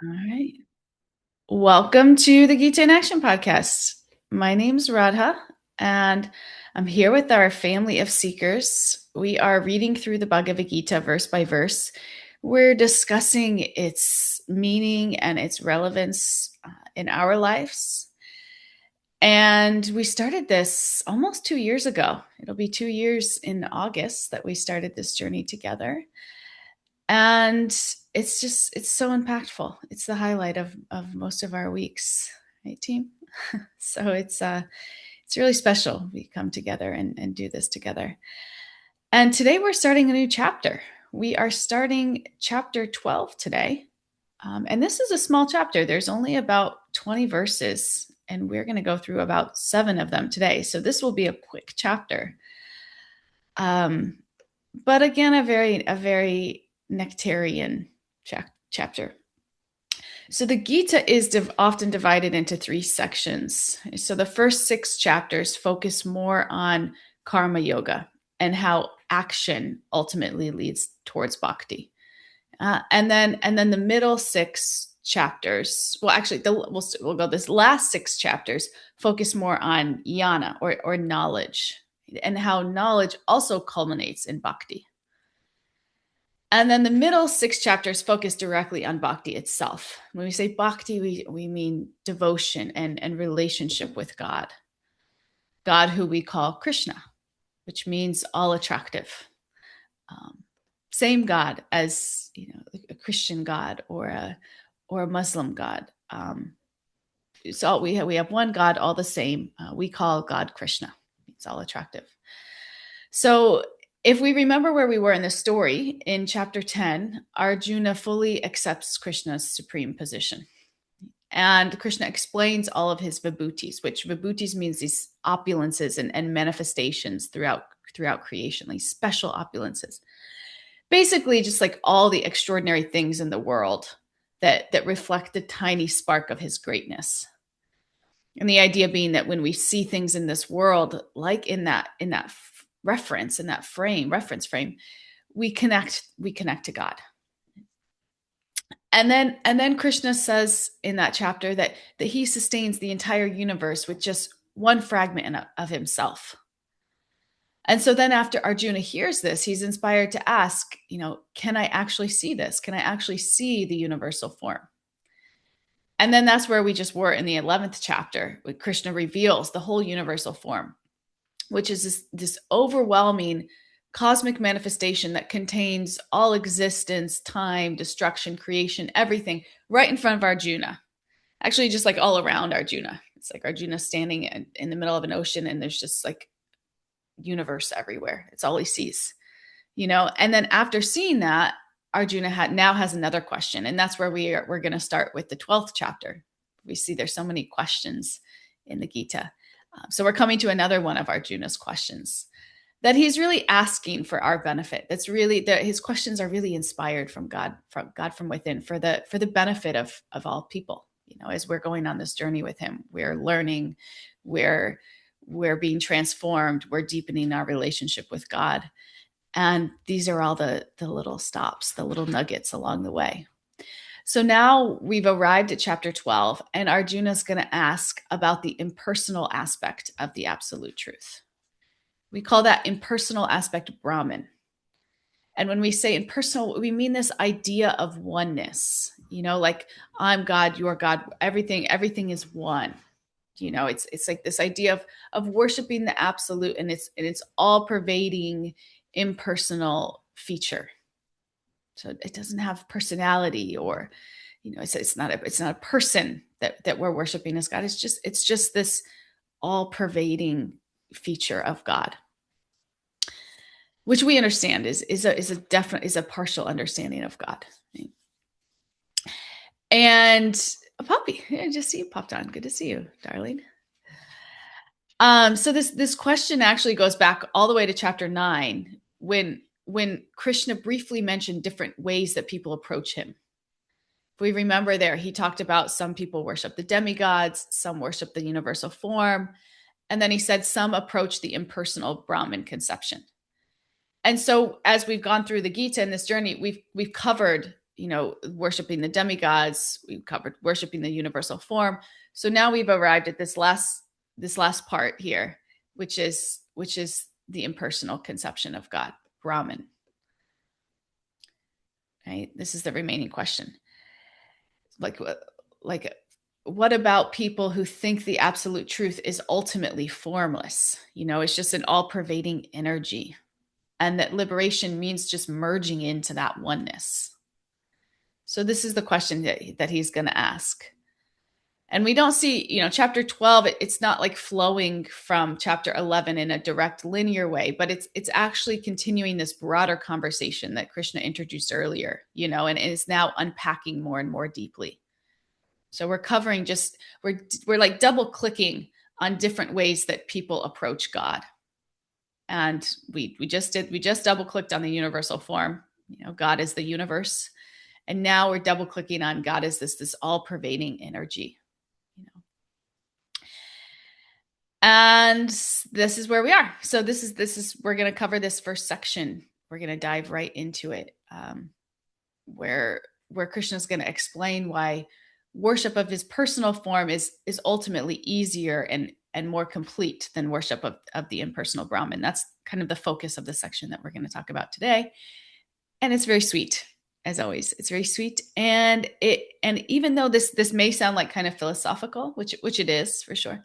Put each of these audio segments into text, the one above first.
All right. Welcome to the Gita in Action podcast. My name's Radha, and I'm here with our family of seekers. We are reading through the Bhagavad Gita verse by verse. We're discussing its meaning and its relevance in our lives. And we started this almost 2 years ago. It'll be 2 years in August that we started this journey together. And it's so impactful. It's the highlight of most of our weeks, right, team? So it's really special. We come together and do this together. And today we're starting a new chapter. We are starting chapter 12 today. And this is a small chapter. There's only about 20 verses, and we're going to go through about 7 of them today. So this will be a quick chapter. But again, a very nectarian chapter. So the Gita is often divided into 3 sections. So the first 6 chapters focus more on karma yoga and how action ultimately leads towards bhakti. And then the middle 6 chapters, well, actually, we'll go this last 6 chapters focus more on jnana or knowledge, and how knowledge also culminates in bhakti. And then the middle 6 chapters focus directly on bhakti itself. When we say bhakti, we mean devotion and relationship with God. God, who we call Krishna, which means all attractive. Same God as a Christian God or a Muslim God. So we have one God, all the same. We call God Krishna. It's all attractive. So if we remember where we were in the story, in chapter 10, Arjuna fully accepts Krishna's supreme position. And Krishna explains all of his vibhutis, which vibhutis means these opulences and manifestations throughout creation, these special opulences. Basically, just like all the extraordinary things in the world that reflect the tiny spark of his greatness. And the idea being that when we see things in this world, like in that reference frame, we connect to God. And then Krishna says in that chapter that he sustains the entire universe with just one fragment of himself. And so then after Arjuna hears this, he's inspired to ask, can I actually see this? Can I actually see the universal form? And then that's where we just were in the 11th chapter, where Krishna reveals the whole universal form, which is this overwhelming cosmic manifestation that contains all existence, time, destruction, creation, everything right in front of Arjuna. Actually, just like all around Arjuna. It's like Arjuna standing in the middle of an ocean, and there's just like universe everywhere. It's all he sees, And then after seeing that, Arjuna now has another question, and that's where we're going to start with the 12th chapter. We see there's so many questions in the Gita. So we're coming to another one of Arjuna's questions that he's really asking for our benefit. That's really his questions are really inspired from God from within for the benefit of all people. As we're going on this journey with him, we're learning, we're being transformed, we're deepening our relationship with God. And these are all the little stops, the little nuggets along the way. So now we've arrived at chapter 12, and Arjuna's going to ask about the impersonal aspect of the absolute truth. We call that impersonal aspect Brahman. And when we say impersonal, we mean this idea of oneness, like I'm God, you're God, everything is one. It's like this idea of worshiping the absolute, and it's all pervading impersonal feature. So it doesn't have personality, or it's not a person that we're worshiping as God. It's just this all pervading feature of God, which we understand is a partial understanding of God. Right? And a puppy, I just see you popped on. Good to see you, darling. So this question actually goes back all the way to chapter 9, when Krishna briefly mentioned different ways that people approach him. If we remember there, he talked about some people worship the demigods, some worship the universal form, and then he said some approach the impersonal Brahman conception. And so as we've gone through the Gita in this journey, we've covered worshiping the demigods. We covered worshiping the universal form. So now we've arrived at this last part here, which is the impersonal conception of God, Brahman. Right? This is the remaining question. Like what about people who think the absolute truth is ultimately formless? It's just an all-pervading energy, and that liberation means just merging into that oneness. So this is the question that he's going to ask. And we don't see, chapter 12, it's not like flowing from chapter 11 in a direct linear way, but it's actually continuing this broader conversation that Krishna introduced earlier, and is now unpacking more and more deeply. So we're covering we're like double clicking on different ways that people approach God. And we just double clicked on the universal form. God is the universe. And now we're double clicking on God as this all pervading energy. And this is where we are. So this is we're going to cover this first section. We're going to dive right into it, where Krishna is going to explain why worship of his personal form is ultimately easier and more complete than worship of the impersonal Brahman. That's kind of the focus of the section that we're going to talk about today. And it's very sweet, as always. It's very sweet. And even though this may sound like kind of philosophical, which it is for sure,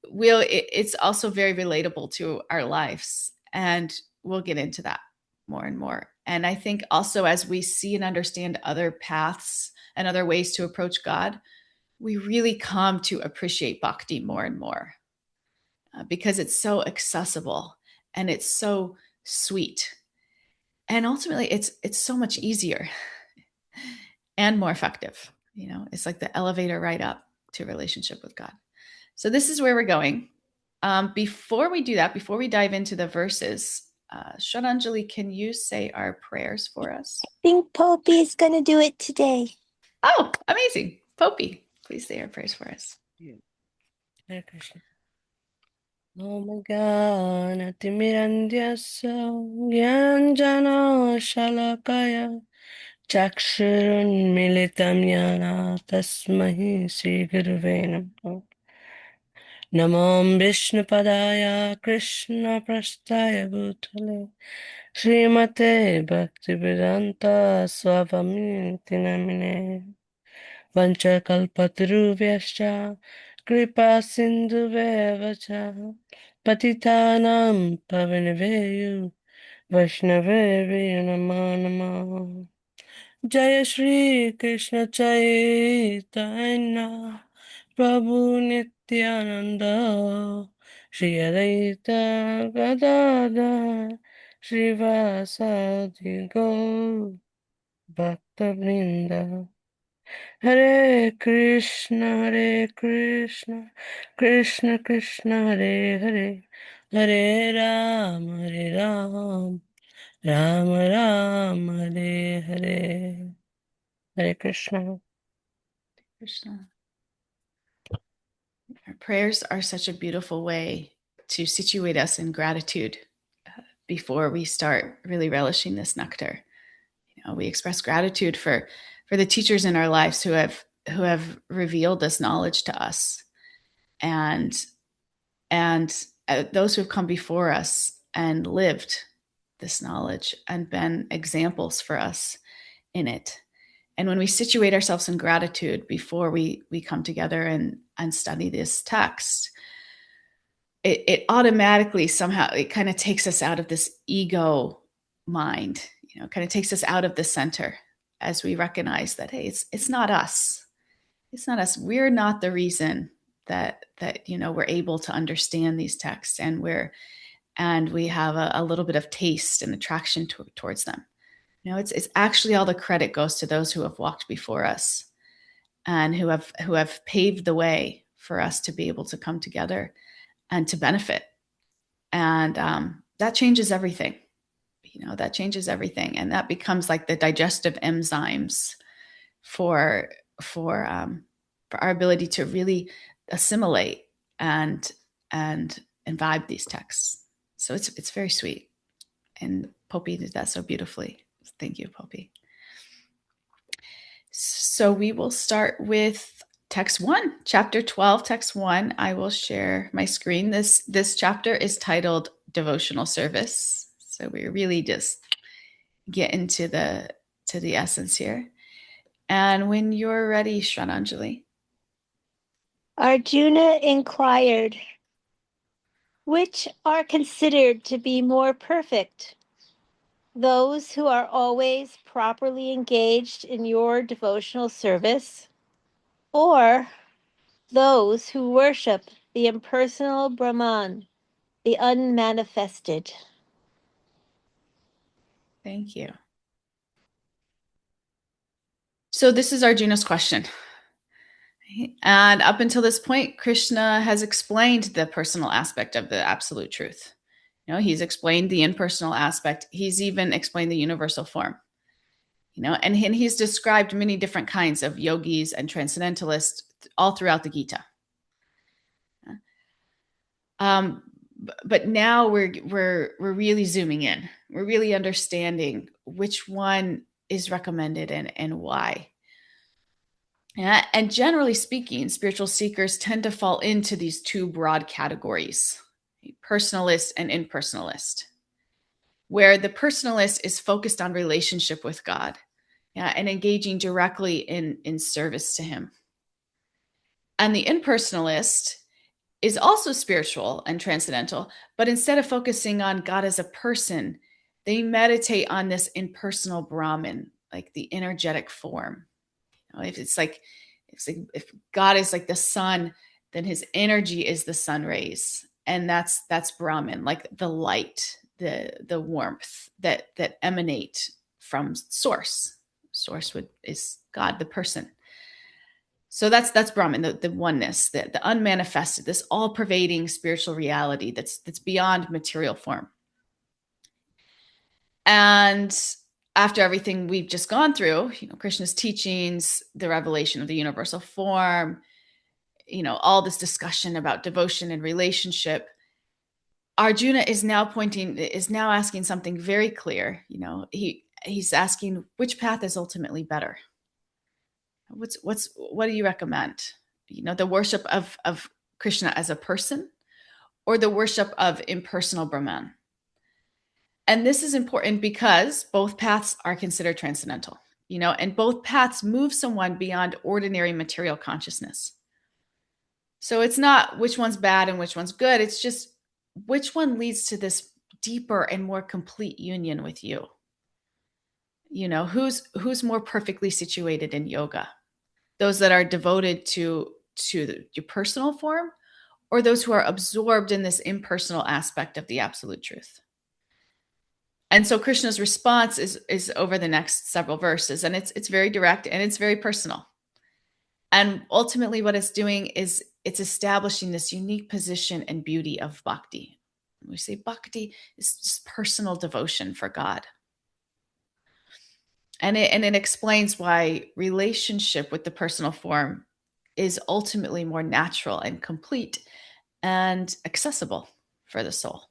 it's also very relatable to our lives. And we'll get into that more and more. And I think also as we see and understand other paths and other ways to approach God, we really come to appreciate bhakti more and more, because it's so accessible and it's so sweet. And ultimately, it's so much easier and more effective. It's like the elevator right up to relationship with God. So this is where we're going. Before we do that, before we dive into the verses, Shraddhanjali, can you say our prayers for us? I think Poppy is going to do it today. Oh, amazing. Poppy, please say our prayers for us. Hare Krishna. Om Ganatimirandhyasya Gyanjana Shalakaya Chakshurunmilitam Yana Tasmahi Sri Gurave Namaha. Namam Vishnupadaya Krishna Prasthaya Bhutale Srimate Bhaktivedanta Swavamiti Namine Vanchakalpatarubhyascha Kripa Sindhuveva cha Patitanam Pavanavayu Vaishnaveya Namo Namo. Jaya Shri Krishna Chaitanya Prabhu Nityananda Shri Advaita Gadadhar Srivasadi Gaur Bhakta Vrinda. Hare Krishna, Krishna Krishna, Hare Hare, Hare Ram, Ram Ram, Hare Hare. Hare Krishna. Krishna. Our prayers are such a beautiful way to situate us in gratitude before we start really relishing this nectar. We express gratitude for the teachers in our lives who have revealed this knowledge to us, and those who have come before us and lived this knowledge and been examples for us in it. And when we situate ourselves in gratitude before we come together and study this text, it automatically somehow it kind of takes us out of this ego mind, kind of takes us out of the center as we recognize that, hey, it's not us. It's not us. We're not the reason that we're able to understand these texts, and we have a little bit of taste and attraction towards them. It's actually all the credit goes to those who have walked before us and who have paved the way for us to be able to come together and to benefit. And that changes everything. That changes everything. And that becomes like the digestive enzymes for our ability to really assimilate and imbibe these texts. So it's very sweet. And Poppy did that so beautifully. Thank you, Poppy. So we will start with text 1, chapter 12, text 1. I will share my screen. This chapter is titled Devotional Service. So we really just get into the essence here. And when you're ready, Shraddhanjali. Arjuna inquired, which are considered to be more perfect? Those who are always properly engaged in your devotional service, or those who worship the impersonal Brahman, the unmanifested? Thank you. So this is Arjuna's question. And up until this point, Krishna has explained the personal aspect of the absolute truth. He's explained the impersonal aspect. He's even explained the universal form. And he's described many different kinds of yogis and transcendentalists all throughout the Gita. But now we're really zooming in. We're really understanding which one is recommended and why. And generally speaking, spiritual seekers tend to fall into these two broad categories, personalist and impersonalist, where the personalist is focused on relationship with God, and engaging directly in service to him. And the impersonalist is also spiritual and transcendental, but instead of focusing on God as a person, they meditate on this impersonal Brahman, like the energetic form. If God is like the sun, then his energy is the sun rays, and that's Brahman, like the light, the warmth that emanate from source. Source is God, the person. So that's Brahman, the oneness, the unmanifested, this all-pervading spiritual reality that's beyond material form. And after everything we've just gone through, Krishna's teachings, the revelation of the universal form, all this discussion about devotion and relationship, Arjuna is now asking something very clear. He's asking, which path is ultimately better? What do you recommend? The worship of Krishna as a person, or the worship of impersonal Brahman? And this is important because both paths are considered transcendental, and both paths move someone beyond ordinary material consciousness. So it's not which one's bad and which one's good. It's just which one leads to this deeper and more complete union with you. Who's more perfectly situated in yoga? Those that are devoted to your personal form, or those who are absorbed in this impersonal aspect of the absolute truth? And so Krishna's response is over the next several verses, and it's very direct and it's very personal. And ultimately what it's doing is it's establishing this unique position and beauty of bhakti. We say bhakti is just personal devotion for God. And it explains why relationship with the personal form is ultimately more natural and complete and accessible for the soul.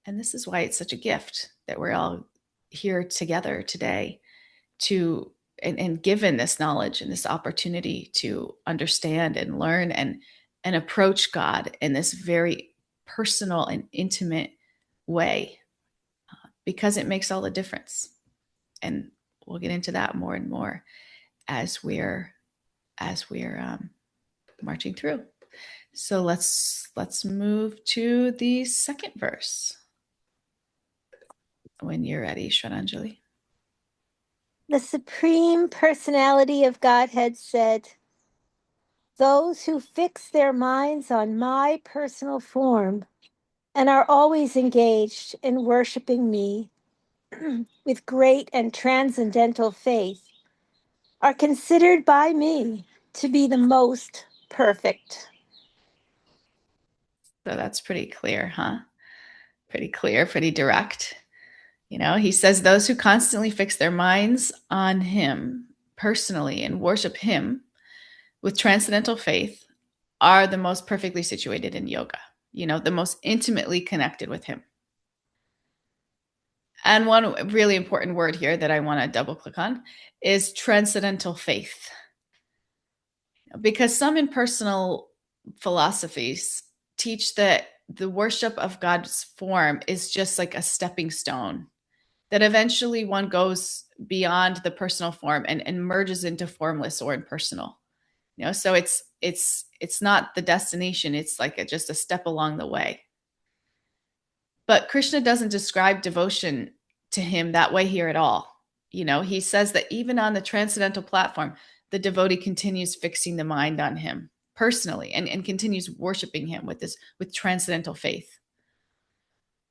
And this is why it's such a gift that we're all here together today and given this knowledge and this opportunity to understand and learn and approach God in this very personal and intimate way, because it makes all the difference. And we'll get into that more and more as we're marching through. So let's move to the second verse. When you're ready, Shraddhanjali. The Supreme Personality of Godhead said, "Those who fix their minds on my personal form and are always engaged in worshiping me with great and transcendental faith are considered by me to be the most perfect." So that's pretty clear, huh? Pretty clear, pretty direct. He says those who constantly fix their minds on him personally and worship him with transcendental faith are the most perfectly situated in yoga, the most intimately connected with him. And one really important word here that I want to double click on is transcendental faith. Because some impersonal philosophies teach that the worship of God's form is just like a stepping stone, that eventually one goes beyond the personal form and merges into formless or impersonal. So it's not the destination, it's like just a step along the way. But Krishna doesn't describe devotion to him that way here at all. He says that even on the transcendental platform, the devotee continues fixing the mind on him personally and continues worshiping him with transcendental faith.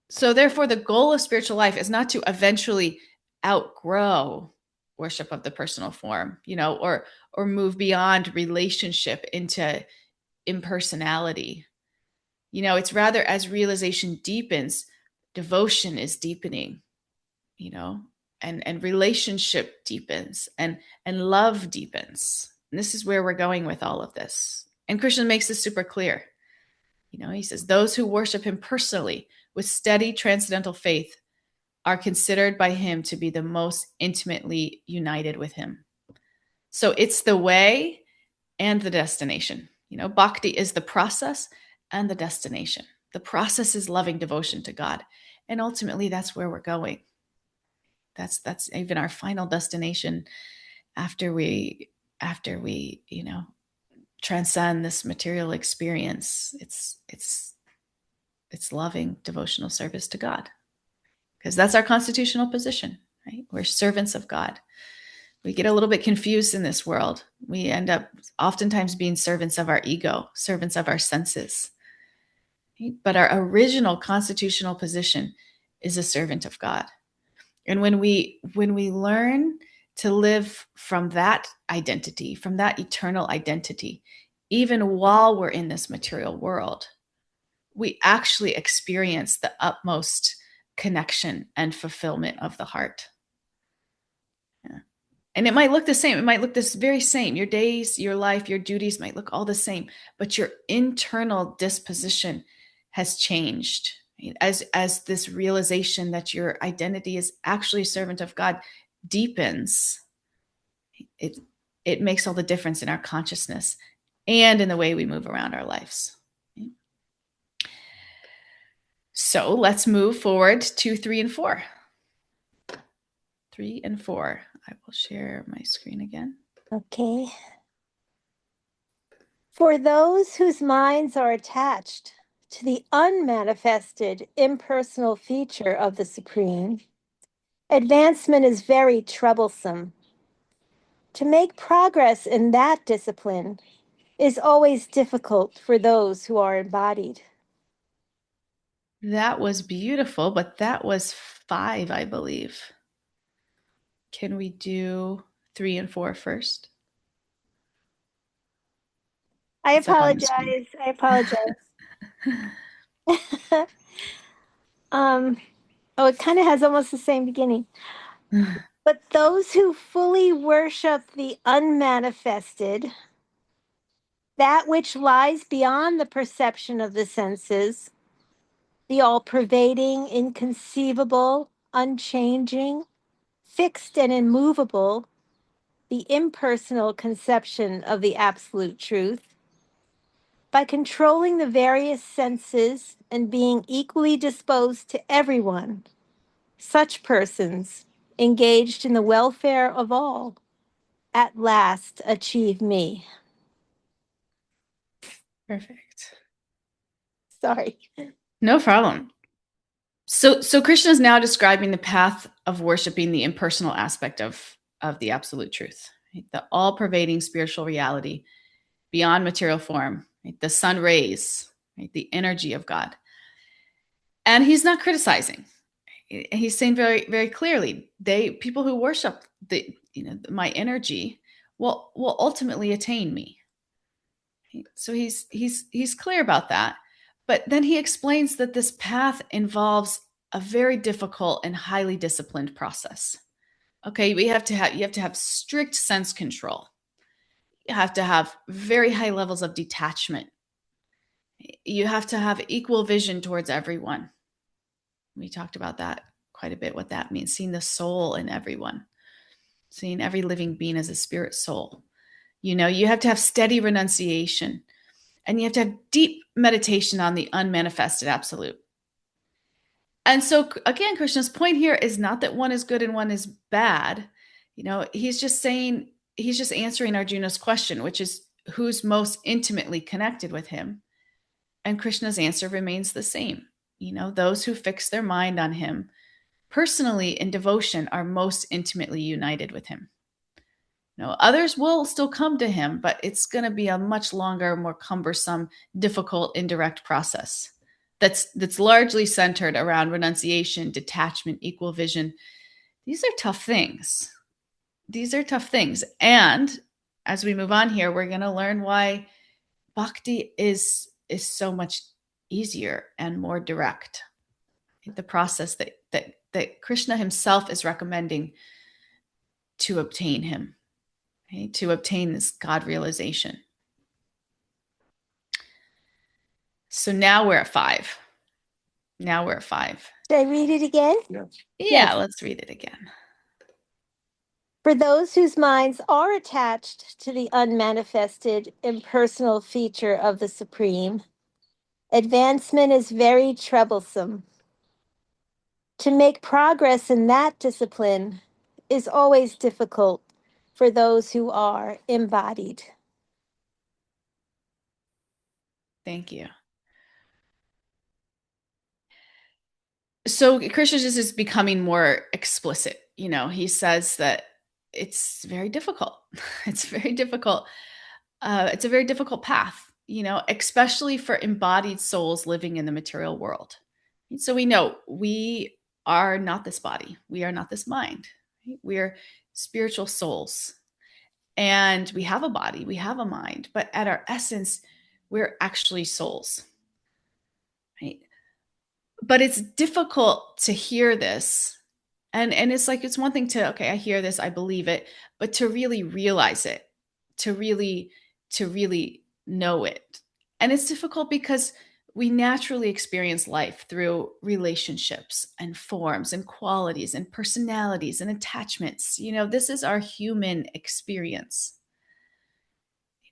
So therefore, the goal of spiritual life is not to eventually outgrow worship of the personal form, or move beyond relationship into impersonality. It's rather, as realization deepens, devotion is deepening, and relationship deepens and love deepens. And this is where we're going with all of this. And Krishna makes this super clear. He says, those who worship him personally with steady transcendental faith are considered by him to be the most intimately united with him. So it's the way and the destination. Bhakti is the process and the destination. The process is loving devotion to God. And ultimately, that's where we're going. That's even our final destination after we transcend this material experience. It's loving devotional service to God, because that's our constitutional position, right? We're servants of God. We get a little bit confused in this world. We end up oftentimes being servants of our ego, servants of our senses. Right? But our original constitutional position is a servant of God. And when we learn to live from that identity, from that eternal identity, even while we're in this material world, we actually experience the utmost connection and fulfillment of the heart. Yeah. And it might look the same. It might look this very same. Your days, your life, your duties might look all the same, but your internal disposition has changed. As this realization that your identity is actually a servant of God deepens, it makes all the difference in our consciousness and in the way we move around our lives. So let's move forward to 3 and 4. 3 and 4. I will share my screen again. Okay. For those whose minds are attached to the unmanifested impersonal feature of the Supreme, advancement is very troublesome. To make progress in that discipline is always difficult for those who are embodied. That was beautiful, but that was 5, I believe. Can we do 3 and 4 first? I It's up on the screen. apologize. I apologize. It kind of has almost the same beginning. But those who fully worship the unmanifested, that which lies beyond the perception of the senses, the all-pervading, inconceivable, unchanging, fixed and immovable, the impersonal conception of the absolute truth, by controlling the various senses and being equally disposed to everyone, such persons, engaged in the welfare of all, at last achieve me. Perfect. Sorry. No problem. So Krishna is now describing the path of worshiping the impersonal aspect of the absolute truth, right? The all-pervading spiritual reality beyond material form, right? The sun rays, right? The energy of God. And he's not criticizing. He's saying very, very clearly, people who worship my energy will ultimately attain me. So he's clear about that. But then he explains that this path involves a very difficult and highly disciplined process. Okay, you have to have strict sense control. You have to have very high levels of detachment. You have to have equal vision towards everyone. We talked about that quite a bit what that means, seeing the soul in everyone, seeing every living being as a spirit soul. You have to have steady renunciation, and you have to have deep meditation on the unmanifested absolute. And so again, Krishna's point here is not that one is good and one is bad. He's just answering Arjuna's question, which is who's most intimately connected with him. And Krishna's answer remains the same. Those who fix their mind on him personally in devotion are most intimately united with him. Others will still come to him, but it's going to be a much longer, more cumbersome, difficult, indirect process that's largely centered around renunciation, detachment, equal vision. These are tough things. And as we move on here, we're going to learn why bhakti is so much easier and more direct. The process that Krishna himself is recommending to obtain him, okay? To obtain this God realization. So now we're at 5. Should I read it again? Yeah, Yes. Let's read it again. For those whose minds are attached to the unmanifested, impersonal feature of the Supreme, advancement is very troublesome. To make progress in that discipline is always difficult for those who are embodied. Thank you. So Krishna just is becoming more explicit. He says that it's very difficult. It's very difficult. It's a very difficult path, especially for embodied souls living in the material world. So we know we are not this body. We are not this mind. Right? We are spiritual souls. And we have a body, we have a mind, but at our essence, we're actually souls. Right? But it's difficult to hear this. And it's one thing to, okay, I hear this, I believe it, but to really realize it, to really know it. And it's difficult because we naturally experience life through relationships and forms and qualities and personalities and attachments. This is our human experience.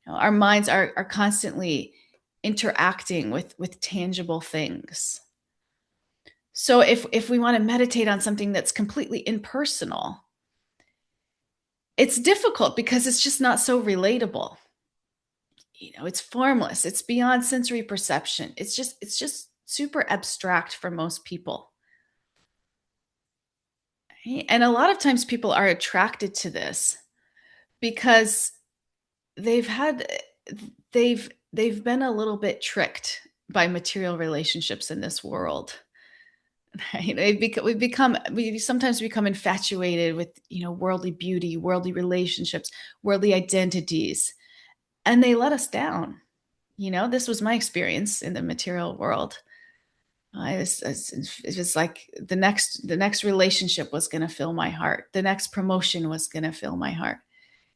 Our minds are constantly interacting with tangible things. So if we want to meditate on something that's completely impersonal, it's difficult because it's just not so relatable. It's formless. It's beyond sensory perception. It's just super abstract for most people. And a lot of times people are attracted to this because they've been a little bit tricked by material relationships in this world. Right? We sometimes become infatuated with, worldly beauty, worldly relationships, worldly identities, and they let us down. This was my experience in the material world. It was like the next relationship was going to fill my heart. The next promotion was going to fill my heart.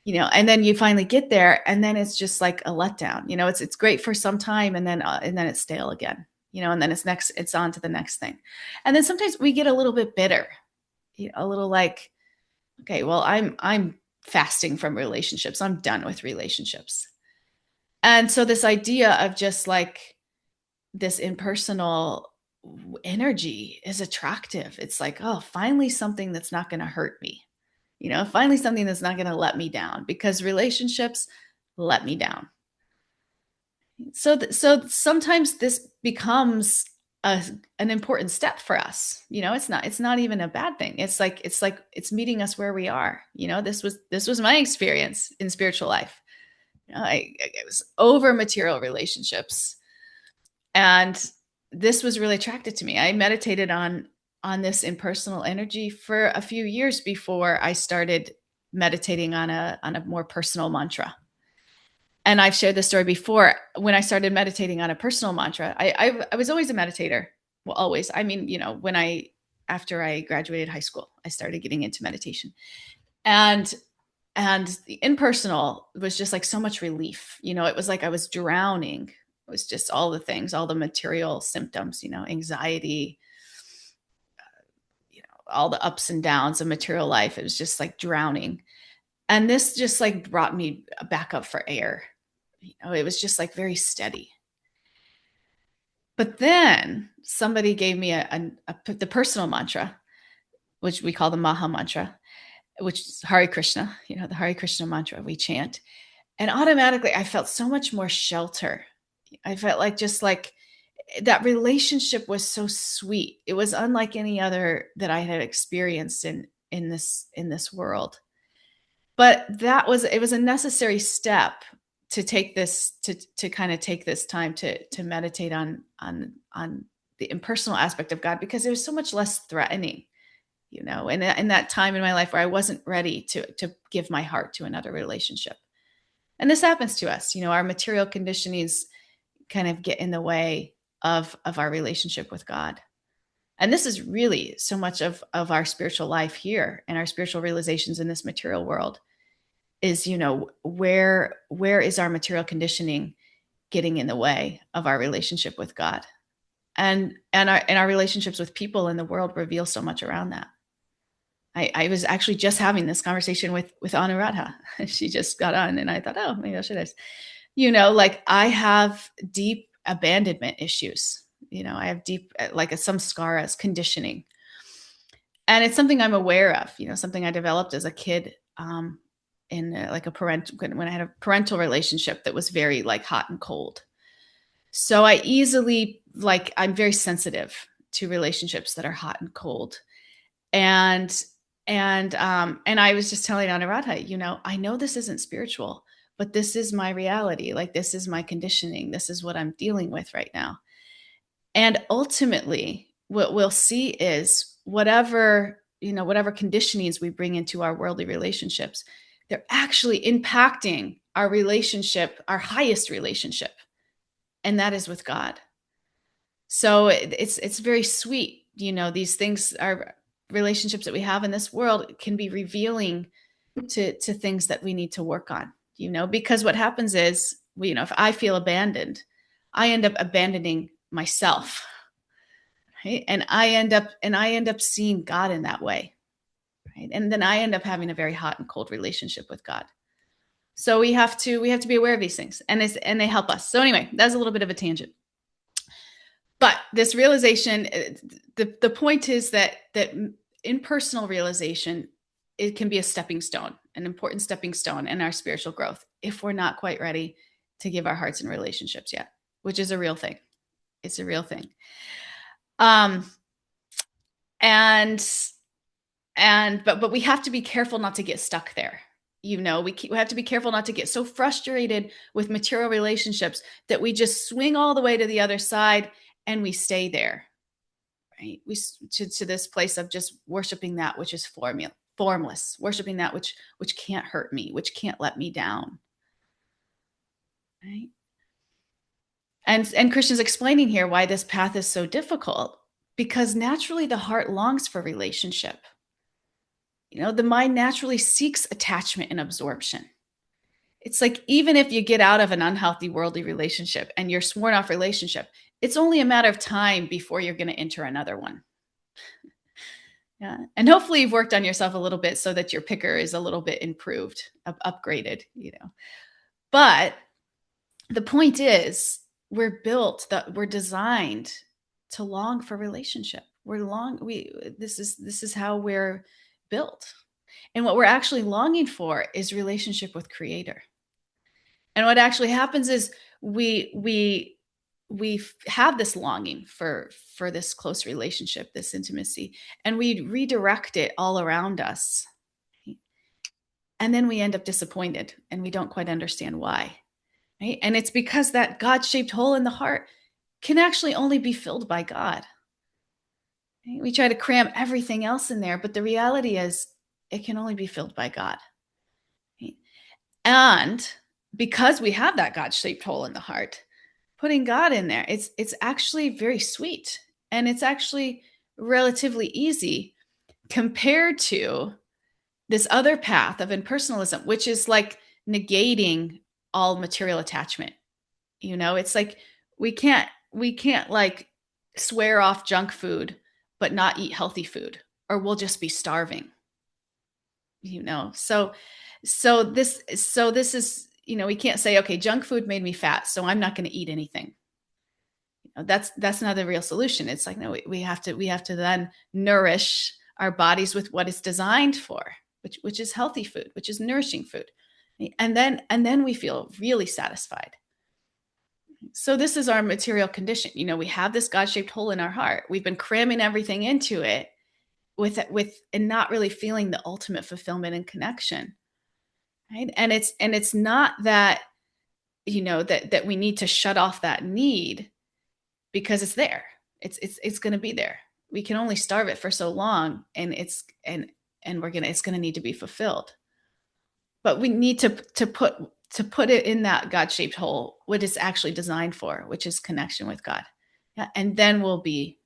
And then you finally get there, and then it's just like a letdown. It's great for some time, and then it's stale again. And then it's on to the next thing. And then sometimes we get a little bit bitter, a little like, okay, well, I'm fasting from relationships. I'm done with relationships. And so this idea of just like this impersonal energy is attractive. It's like, oh, finally something that's not going to hurt me. Finally something that's not going to let me down, because relationships let me down. So sometimes this becomes an important step for us. It's not even a bad thing. It's like it's meeting us where we are. This was my experience in spiritual life. I was over material relationships, and this was really attracted to me. I meditated on this impersonal energy for a few years before I started meditating on a more personal mantra. And I've shared this story before. When I started meditating on a personal mantra, I was always a meditator. Well, always. I mean, after I graduated high school, I started getting into meditation. And the impersonal was just like so much relief. It was like I was drowning. It was just all the things, all the material symptoms, anxiety, all the ups and downs of material life. It was just like drowning. And this just like brought me back up for air. It was just like very steady. But then somebody gave me the personal mantra, which we call the Maha mantra, which is Hare Krishna, the Hare Krishna mantra we chant. And automatically I felt so much more shelter. I felt like just like that relationship was so sweet. It was unlike any other that I had experienced in this world. But it was a necessary step to take this to kind of take this time to meditate on the impersonal aspect of God, because it was so much less threatening, and in that time in my life where I wasn't ready to give my heart to another relationship. And this happens to us, our material conditionings kind of get in the way of our relationship with God. And this is really so much of our spiritual life here and our spiritual realizations in this material world is, where is our material conditioning getting in the way of our relationship with God? And our relationships with people in the world reveal so much around that. I was actually just having this conversation with Anuradha. She just got on and I thought, oh, maybe I should have. Like I have deep abandonment issues. I have deep, like some samskaras, conditioning. And it's something I'm aware of, something I developed as a kid in like when I had a parental relationship that was very like hot and cold. So I easily, I'm very sensitive to relationships that are hot and cold. And I was just telling Anuradha, I know this isn't spiritual, but this is my reality. Like, this is my conditioning. This is what I'm dealing with right now. And ultimately, what we'll see is whatever conditionings we bring into our worldly relationships, they're actually impacting our relationship, our highest relationship. And that is with God. So it's very sweet. These things are relationships that we have in this world can be revealing to things that we need to work on, because what happens is, if I feel abandoned, I end up abandoning myself. Right. And I end up seeing God in that way. Right. And then I end up having a very hot and cold relationship with God. So we have to be aware of these things, and they help us. So anyway, that's a little bit of a tangent. But this realization, the point is that impersonal realization, it can be a stepping stone, an important stepping stone in our spiritual growth if we're not quite ready to give our hearts and relationships yet, which is a real thing. It's a real thing. But we have to be careful not to get stuck there. We have to be careful not to get so frustrated with material relationships that we just swing all the way to the other side and we stay there, right? To this place of just worshiping that which is formless, worshiping that which can't hurt me, which can't let me down, right? And Krishna's explaining here why this path is so difficult, because naturally the heart longs for relationship. The mind naturally seeks attachment and absorption. It's like, even if you get out of an unhealthy worldly relationship and you're sworn off relationship, it's only a matter of time before you're going to enter another one. Yeah. And hopefully you've worked on yourself a little bit so that your picker is a little bit improved, upgraded, But the point is, we're designed to long for relationship. This is how we're built. And what we're actually longing for is relationship with Creator. And what actually happens is we have this longing for this close relationship, this intimacy, and we redirect it all around us. And then we end up disappointed and we don't quite understand why. Right? And it's because that God-shaped hole in the heart can actually only be filled by God. Right? We try to cram everything else in there, but the reality is it can only be filled by God. Right? And because we have that God-shaped hole in the heart, putting God in there, it's actually very sweet. And it's actually relatively easy compared to this other path of impersonalism, which is like negating all material attachment. It's like we can't like swear off junk food but not eat healthy food. we'll just be starving. So this is, we can't say, okay, junk food made me fat, so I'm not going to eat anything. That's not the real solution. It's like, no, we have to then nourish our bodies with what it's designed for, which is healthy food, which is nourishing food. And then we feel really satisfied. So this is our material condition. We have this God-shaped hole in our heart. We've been cramming everything into it and not really feeling the ultimate fulfillment and connection. Right? And it's not that, that we need to shut off that need, because it's there. It's going to be there. We can only starve it for so long, and it's going to need to be fulfilled. But we need to put it in that God-shaped hole, what it's actually designed for, which is connection with God. Yeah, and then we'll be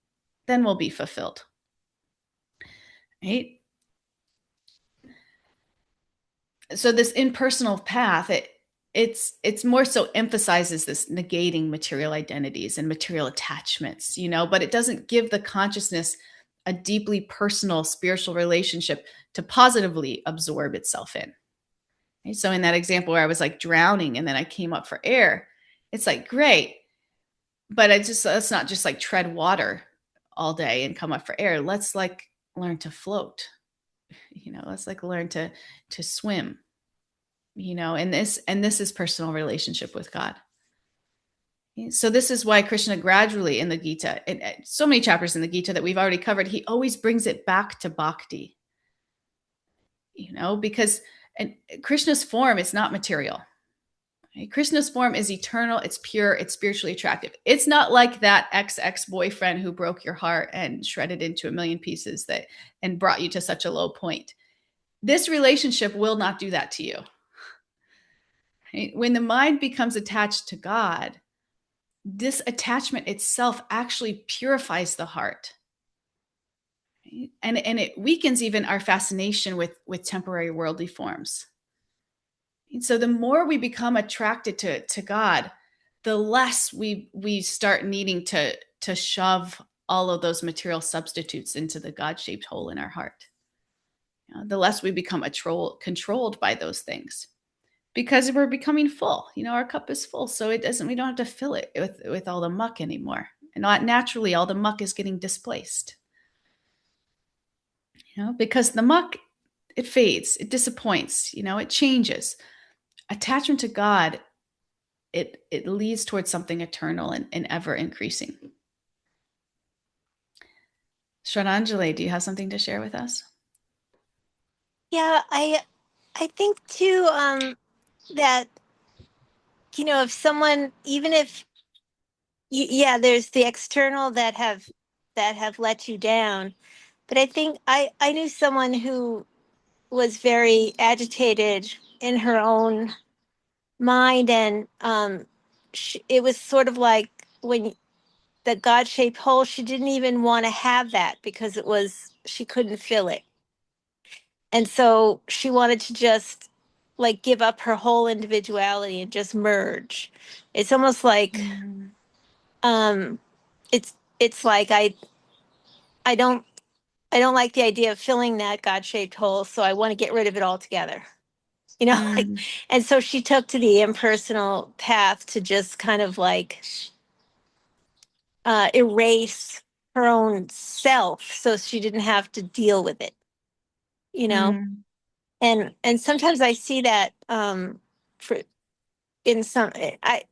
fulfilled. Right? So this impersonal path, it's more so emphasizes this negating material identities and material attachments, but it doesn't give the consciousness a deeply personal spiritual relationship to positively absorb itself in. Okay? So in that example where I was like drowning and then I came up for air, it's like, great, but let's not just like tread water all day and come up for air. Let's like learn to float. Let's like learn to swim. And this is personal relationship with God. So this is why Krishna gradually in the Gita, and so many chapters in the Gita that we've already covered, he always brings it back to bhakti. Because Krishna's form is not material. Okay? Krishna's form is eternal, it's pure, it's spiritually attractive. It's not like that ex-boyfriend who broke your heart and shredded into a million pieces and brought you to such a low point. This relationship will not do that to you. When the mind becomes attached to God, this attachment itself actually purifies the heart. And it weakens even our fascination with temporary worldly forms. And so the more we become attracted to God, the less we start needing to shove all of those material substitutes into the God-shaped hole in our heart. The less we become controlled by those things. Because we're becoming full. Our cup is full, so we don't have to fill it with all the muck anymore. And not naturally, all the muck is getting displaced. Because the muck, it fades, it disappoints, it changes. Attachment to God, it leads towards something eternal and ever increasing. Shraddhanjali, do you have something to share with us? Yeah, I think too, that, if someone, even if, there's the external that have let you down. But I think I knew someone who was very agitated in her own mind, and it was sort of like when the God-shaped hole, she didn't even want to have that because she couldn't fill it. And so she wanted to just like give up her whole individuality and just merge. It's almost like, um, it's like I don't like the idea of filling that God-shaped hole, so I want to get rid of it altogether. Like, and so she took to the impersonal path to just kind of like erase her own self so she didn't have to deal with it. And sometimes I see that for in some I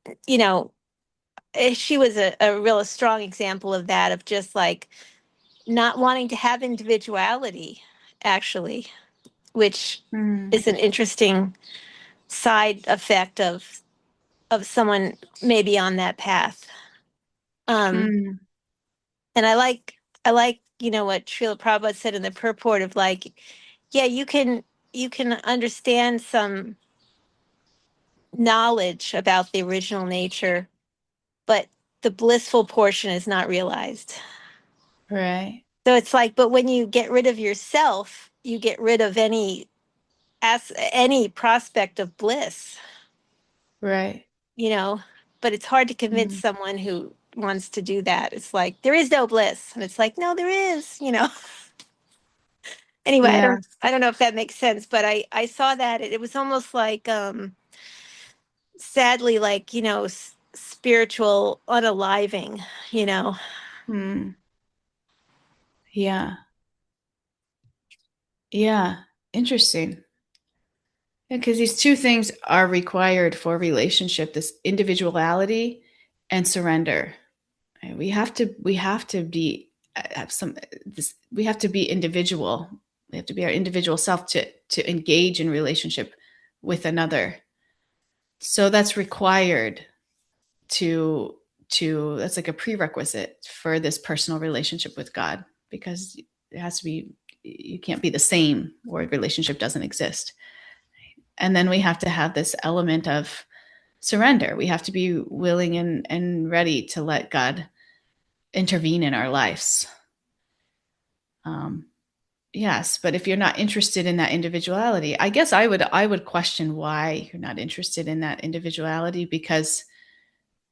she was a real strong example of that, of just like not wanting to have individuality, actually, which is an interesting side effect of someone maybe on that path. And I like what Srila Prabhupada said in the purport of like, yeah, you can understand some knowledge about the original nature, but the blissful portion is not realized. Right. So it's like, but when you get rid of yourself, you get rid of any prospect of bliss. Right. But it's hard to convince someone who wants to do that. It's like, there is no bliss. And it's like, no, there is. Anyway, Yeah. I don't know if that makes sense, but I saw that it was almost like sadly, like, spiritual unaliving, you know. Hmm. Yeah. Yeah. Interesting. Yeah, because these two things are required for relationship, this individuality and surrender. Right? We have to be have some this we have to be individual. We have to be our individual self to engage in relationship with another. So that's required to that's like a prerequisite for this personal relationship with God, because it has to be, you can't be the same or relationship doesn't exist. And then we have to have this element of surrender. We have to be willing and ready to let God intervene in our lives. Um, yes, but if you're not interested in that individuality, I guess I would question why you're not interested in that individuality, because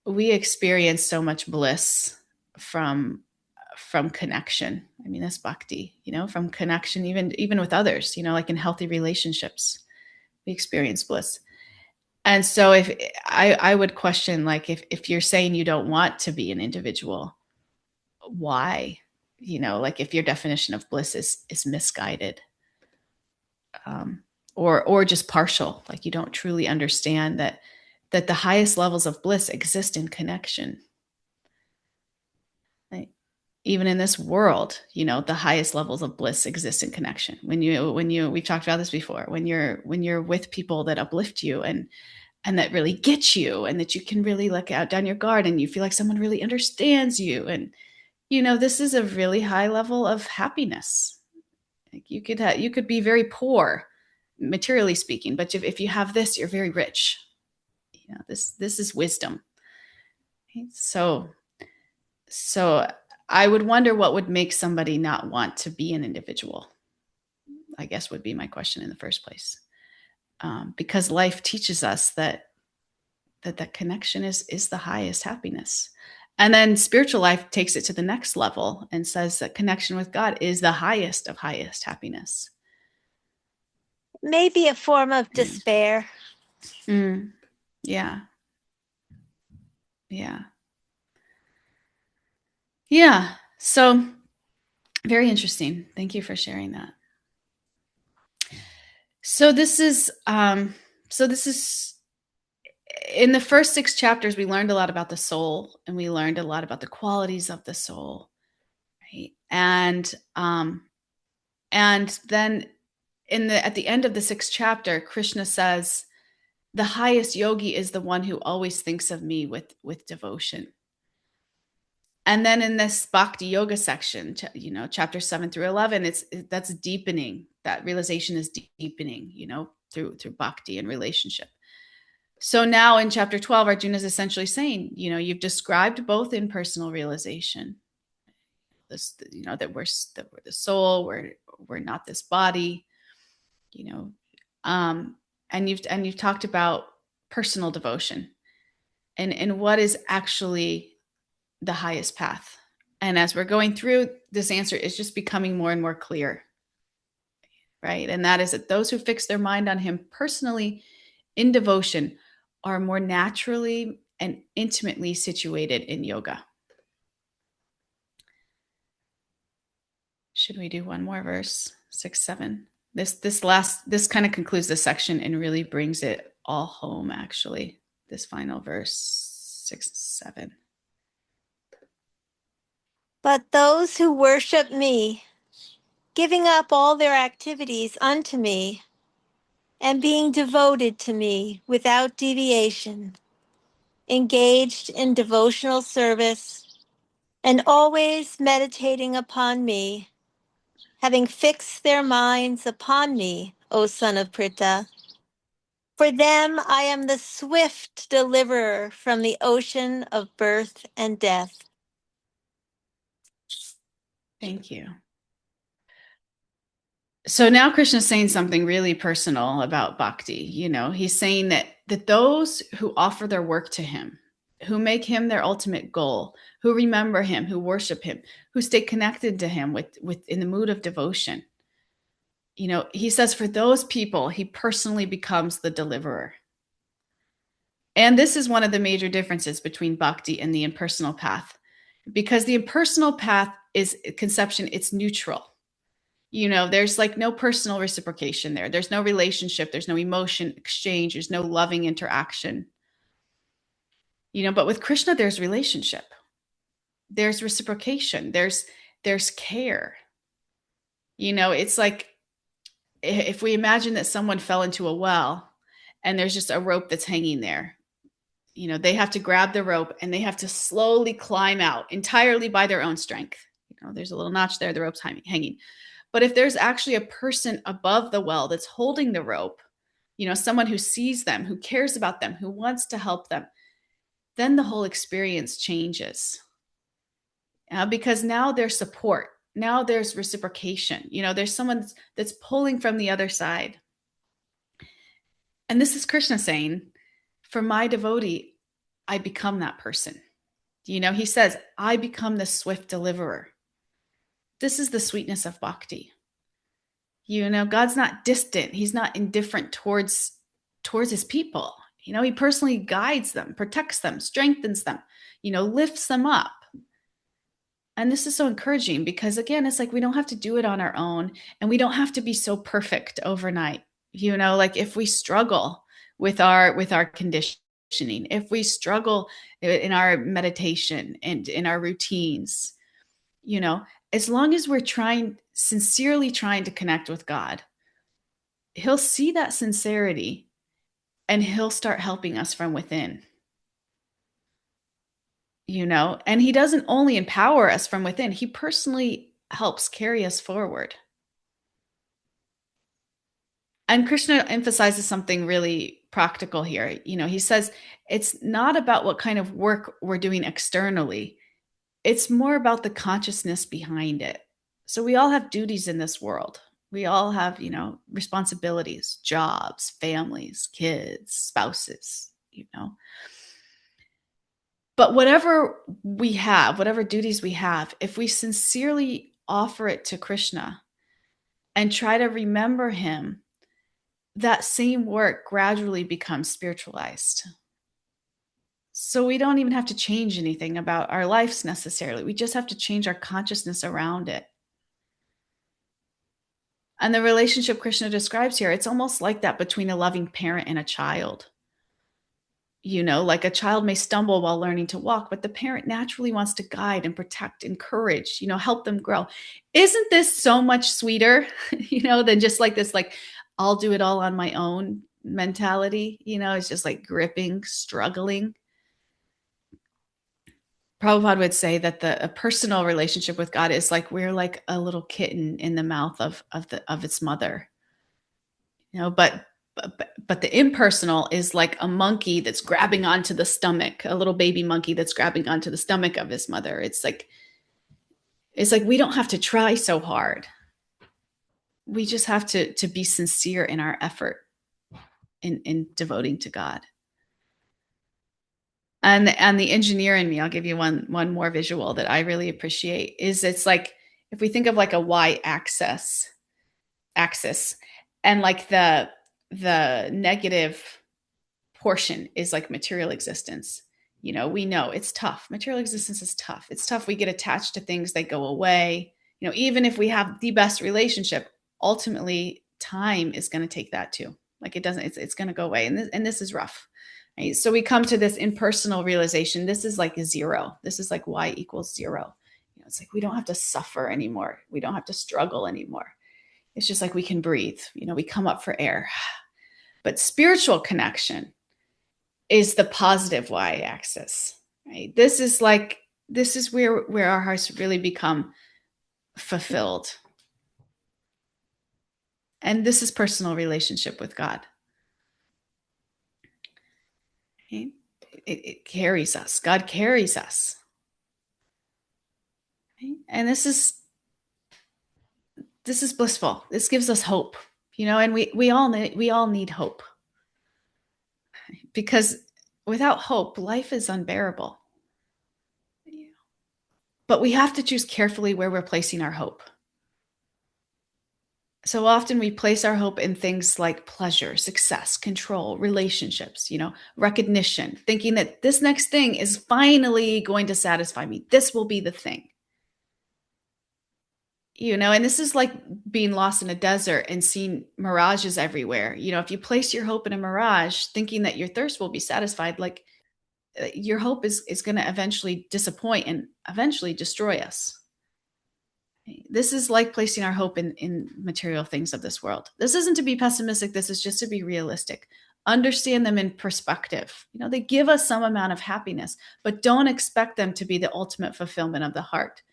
we experience so much bliss from connection. I mean, that's bhakti, from connection, even with others, like in healthy relationships, we experience bliss. And so if I would question, like, if you're saying you don't want to be an individual, why? Like, if your definition of bliss is misguided, or just partial, like you don't truly understand that the highest levels of bliss exist in connection. Like, even in this world, the highest levels of bliss exist in connection. When we've talked about this before, when you're with people that uplift you and that really get you, and that you can really look out down your guard and you feel like someone really understands you, and this is a really high level of happiness. Like, you could be very poor materially speaking, but if you have this, you're very rich. This is wisdom. Okay? So I would wonder what would make somebody not want to be an individual, I guess, would be my question in the first place. Because life teaches us that connection is the highest happiness. And then spiritual life takes it to the next level and says that connection with God is the highest of highest happiness. Maybe a form of Yeah. despair. Yeah. Yeah. Yeah. So very interesting. Thank you for sharing that. So this is in the first 6 chapters, we learned a lot about the soul, and we learned a lot about the qualities of the soul, right? And then at the end of the 6th chapter, Krishna says, the highest yogi is the one who always thinks of me with devotion. And then in this bhakti yoga section, chapter 7 through 11, that's deepening. That realization is deepening, through bhakti and relationship. So now in chapter 12, Arjuna is essentially saying, you've described both impersonal realization, this, that we're the soul, we're not this body, and you've talked about personal devotion and what is actually the highest path. And as we're going through, this answer is just becoming more and more clear, right? And that is that those who fix their mind on him personally in devotion are more naturally and intimately situated in yoga. Should we do one more verse? 6, 7. This kind of concludes this section and really brings it all home, actually. This final verse, 6, 7. But those who worship me, giving up all their activities unto me, and being devoted to me without deviation, engaged in devotional service, and always meditating upon me, having fixed their minds upon me, O son of Pritha. For them I am the swift deliverer from the ocean of birth and death. Thank you. So now Krishna's saying something really personal about bhakti. He's saying that those who offer their work to him, who make him their ultimate goal, who remember him, who worship him, who stay connected to him with in the mood of devotion, he says for those people, he personally becomes the deliverer. And this is one of the major differences between bhakti and the impersonal path, because the impersonal path is conception, it's neutral. There's like no personal reciprocation there. There's no relationship. There's no emotion exchange. There's no loving interaction. But with Krishna, there's relationship. There's reciprocation. There's care. It's like if we imagine that someone fell into a well and there's just a rope that's hanging there, they have to grab the rope and they have to slowly climb out entirely by their own strength. There's a little notch there, the rope's hanging. But if there's actually a person above the well that's holding the rope, someone who sees them, who cares about them, who wants to help them, then the whole experience changes. Because now there's support. Now there's reciprocation. There's someone that's pulling from the other side. And this is Krishna saying, for my devotee, I become that person. He says, I become the swift deliverer. This is the sweetness of bhakti. God's not distant. He's not indifferent towards his people. He personally guides them, protects them, strengthens them, lifts them up. And this is so encouraging because, again, it's like we don't have to do it on our own and we don't have to be so perfect overnight. Like if we struggle with our conditioning, if we struggle in our meditation and in our routines, as long as we're sincerely trying to connect with God, he'll see that sincerity and he'll start helping us from within. And he doesn't only empower us from within, he personally helps carry us forward. And Krishna emphasizes something really practical here. He says it's not about what kind of work we're doing externally. It's more about the consciousness behind it. So we all have duties in this world. We all have, responsibilities, jobs, families, kids, spouses, But whatever we have, whatever duties we have, if we sincerely offer it to Krishna and try to remember him, that same work gradually becomes spiritualized. So we don't even have to change anything about our lives necessarily. We just have to change our consciousness around it. And the relationship Krishna describes here, it's almost like that between a loving parent and a child. Like a child may stumble while learning to walk, but the parent naturally wants to guide and protect, encourage, help them grow. Isn't this so much sweeter, than just like this, like, I'll do it all on my own mentality? It's just like gripping, struggling. Prabhupada would say that a personal relationship with God is like we're like a little kitten in the mouth of its mother. But the impersonal is like a monkey that's grabbing onto the stomach, a little baby monkey that's grabbing onto the stomach of his mother. It's like we don't have to try so hard. We just have to be sincere in our effort in devoting to God. And the engineer in me, I'll give you one more visual that I really appreciate, is it's like if we think of like a y-axis and like the negative portion is like material existence. We know it's tough. Material existence is tough. It's tough. We get attached to things, they go away. Even if we have the best relationship, ultimately time is going to take that too. Like it's going to go away. And this is rough. Right? So we come to this impersonal realization. This is like zero. This is like y equals zero. It's like we don't have to suffer anymore. We don't have to struggle anymore. It's just like we can breathe. We come up for air. But spiritual connection is the positive y-axis. Right? This is where our hearts really become fulfilled. And this is personal relationship with God. Okay? It carries us. God carries us. Okay? And this is blissful. This gives us hope. And we all need hope. Because without hope, life is unbearable. But we have to choose carefully where we're placing our hope. So often we place our hope in things like pleasure, success, control, relationships, recognition, thinking that this next thing is finally going to satisfy me. This will be the thing. And this is like being lost in a desert and seeing mirages everywhere. If you place your hope in a mirage, thinking that your thirst will be satisfied, like your hope is going to eventually disappoint and eventually destroy us. This is like placing our hope in material things of this world. This isn't to be pessimistic. This is just to be realistic. Understand them in perspective. They give us some amount of happiness, but don't expect them to be the ultimate fulfillment of the heart,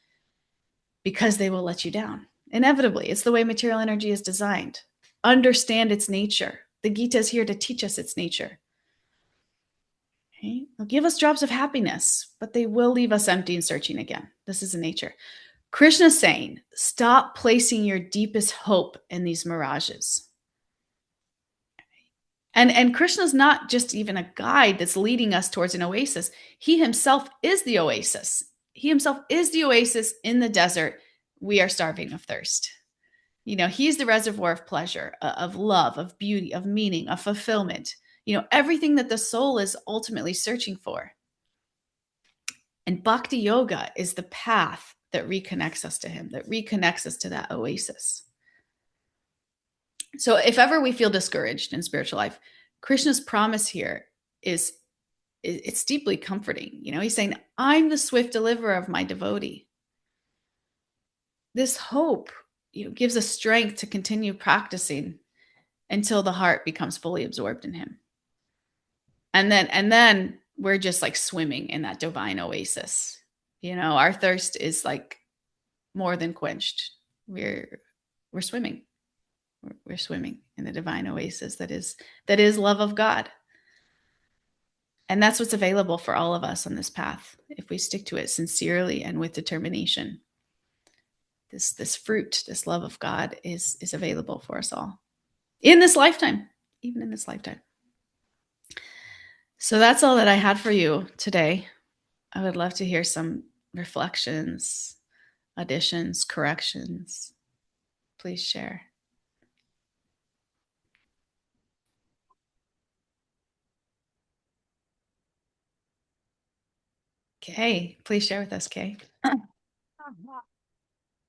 because they will let you down. Inevitably, it's the way material energy is designed. Understand its nature. The Gita is here to teach us its nature. Okay? They'll give us drops of happiness, but they will leave us empty and searching again. This is the nature. Krishna's saying, stop placing your deepest hope in these mirages. And Krishna's not just even a guide that's leading us towards an oasis. He himself is the oasis. He himself is the oasis in the desert. We are starving of thirst. He's the reservoir of pleasure, of love, of beauty, of meaning, of fulfillment. Everything that the soul is ultimately searching for. And bhakti yoga is the path that reconnects us to him, that reconnects us to that oasis. So if ever we feel discouraged in spiritual life, Krishna's promise here it's deeply comforting. He's saying, I'm the swift deliverer of my devotee. This hope, gives us strength to continue practicing until the heart becomes fully absorbed in him. And then we're just like swimming in that divine oasis. Our thirst is like more than quenched. We're swimming. We're swimming in the divine oasis that is love of God. And that's what's available for all of us on this path, if we stick to it sincerely and with determination. This fruit, this love of God is available for us all in this lifetime, even in this lifetime. So that's all that I had for you today. I would love to hear some reflections, additions, corrections. Please share. Kay, please share with us, Kay.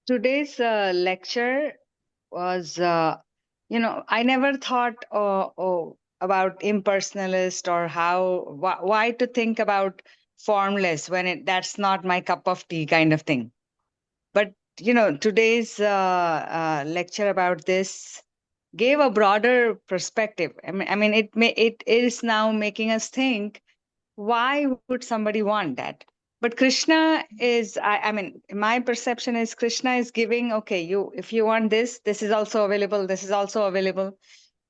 Today's lecture was, I never thought about impersonalist or why to think about formless when that's not my cup of tea kind of thing. But, today's lecture about this gave a broader perspective. I mean, it is now making us think, why would somebody want that? But Krishna is, I mean, my perception is Krishna is giving, okay, if you want this, this is also available, this is also available.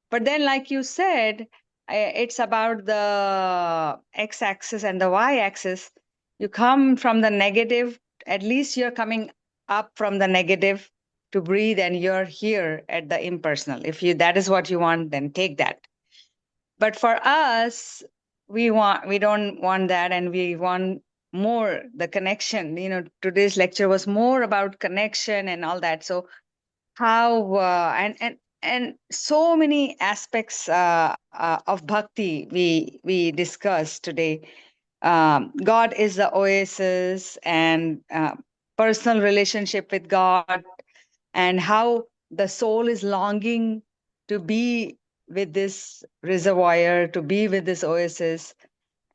But then, like you said, it's about the x-axis and the y-axis. You come from the negative, at least you're coming up from the negative to breathe, and you're here at the impersonal. If that is what you want, then take that. But for us, we don't want that, and we want more the connection. Today's lecture was more about connection and all that. So how and so many aspects of bhakti we discussed today. God is the oasis, and personal relationship with God, and how the soul is longing to be with this reservoir, to be with this oasis.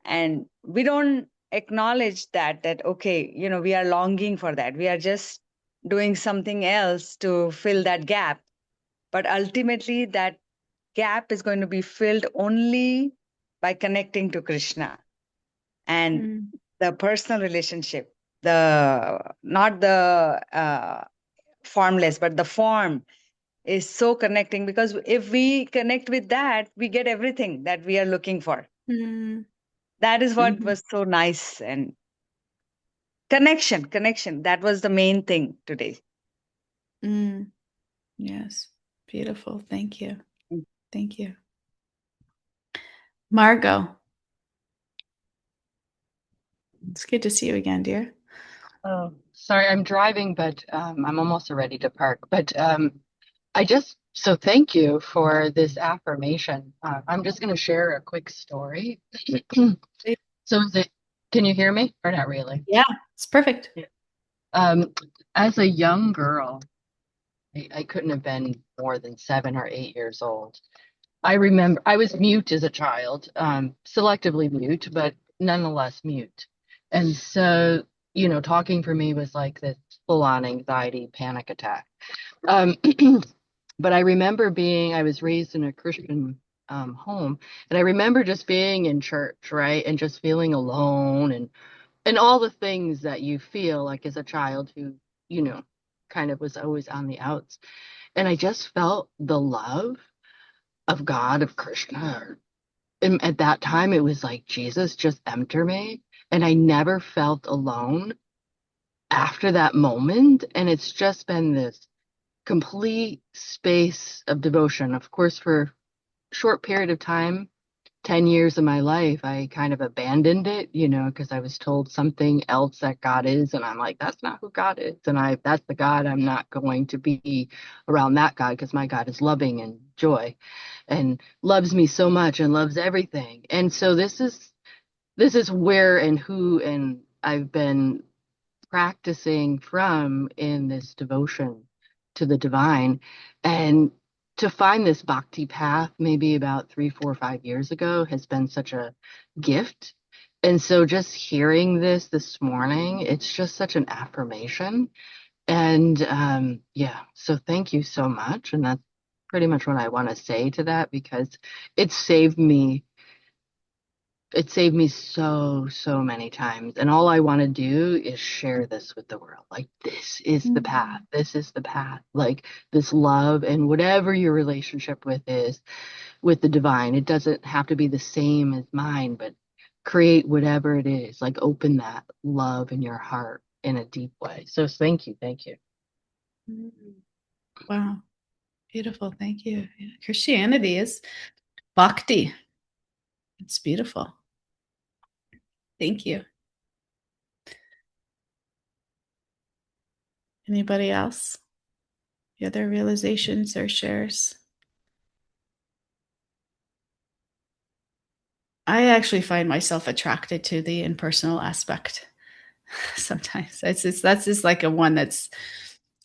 And we don't acknowledge that okay, we are longing for that. We are just doing something else to fill that gap. But ultimately, that gap is going to be filled only by connecting to Krishna. And the personal relationship, not the formless, but the form is so connecting, because if we connect with that, we get everything that we are looking for. That is what was so nice. And connection, that was the main thing today. Yes, beautiful. Thank you. Thank you. Margot, it's good to see you again, dear. Oh, sorry, I'm driving, but I'm almost ready to park. But So thank you for this affirmation. I'm just going to share a quick story. So can you hear me or not really? Yeah, it's perfect. Yeah. Um, as a young girl, I couldn't have been more than 7 or 8 years old. I remember I was mute as a child, selectively mute, but nonetheless mute. And so, talking for me was like this full-on anxiety panic attack. Um, but I remember I was raised in a Christian home, and I remember just being in church, right, and just feeling alone and all the things that you feel like as a child who, you know, kind of was always on the outs. And I just felt the love of God, of Krishna. And at that time, it was like Jesus just enter me, and I never felt alone after that moment. And it's just been this complete space of devotion. Of course, for a short period of time, 10 years of my life, I kind of abandoned it, because I was told something else that God is. And I'm like, that's not who God is. And that's the God. I'm not going to be around that God, because my God is loving and joy and loves me so much and loves everything. And so this is where and who and I've been practicing from in this devotion to the divine. And to find this bhakti path maybe about 3, 4, 5 years ago has been such a gift. And so just hearing this morning, it's just such an affirmation. And yeah, so thank you so much. And that's pretty much what I want to say to that, because it saved me it saved me so, so many times. And all I want to do is share this with the world. Like, this is the path. This is the path. Like, this love and whatever your relationship with the divine. It doesn't have to be the same as mine, but create whatever it is. Like, open that love in your heart in a deep way. So thank you. Thank you. Wow. Beautiful. Thank you. Yeah. Christianity is bhakti. It's beautiful. Thank you. Anybody else? The other realizations or shares? I actually find myself attracted to the impersonal aspect sometimes. That's just like a one that's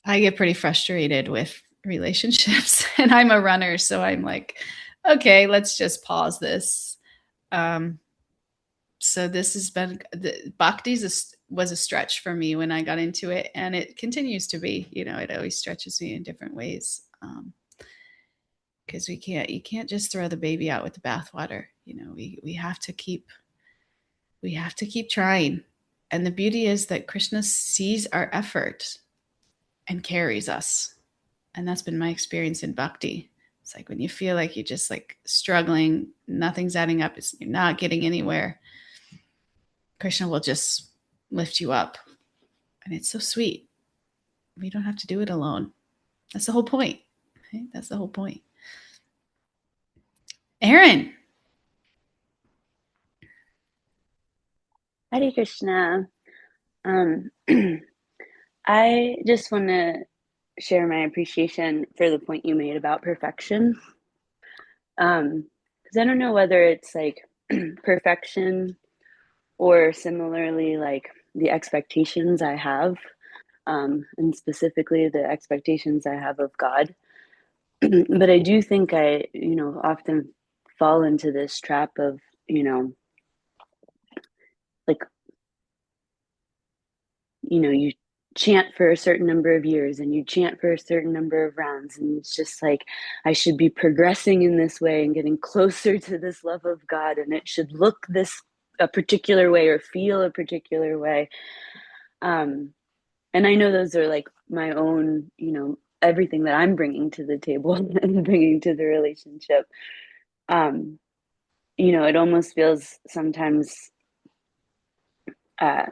I get pretty frustrated with relationships and I'm a runner, so I'm like, okay, let's just pause this. Um, so this has been the was a stretch for me when I got into it, and it continues to be. It always stretches me in different ways. Because you can't just throw the baby out with the bathwater. We have to keep trying. And the beauty is that Krishna sees our effort and carries us. And that's been my experience in bhakti. It's like when you feel like you're just like struggling, nothing's adding up, you're not getting anywhere, Krishna will just lift you up. And it's so sweet. We don't have to do it alone. That's the whole point. Right? That's the whole point. Aaron. Hare Krishna. Um, I just want to share my appreciation for the point you made about perfection. Because I don't know whether it's like perfection or similarly like the expectations I have, and specifically the expectations I have of God. But I do think I, often fall into this trap of, like, you chant for a certain number of years and you chant for a certain number of rounds, and it's just like I should be progressing in this way and getting closer to this love of God, and it should look a particular way or feel a particular way. And I know those are like my own, everything that I'm bringing to the table and bringing to the relationship. It almost feels sometimes uh,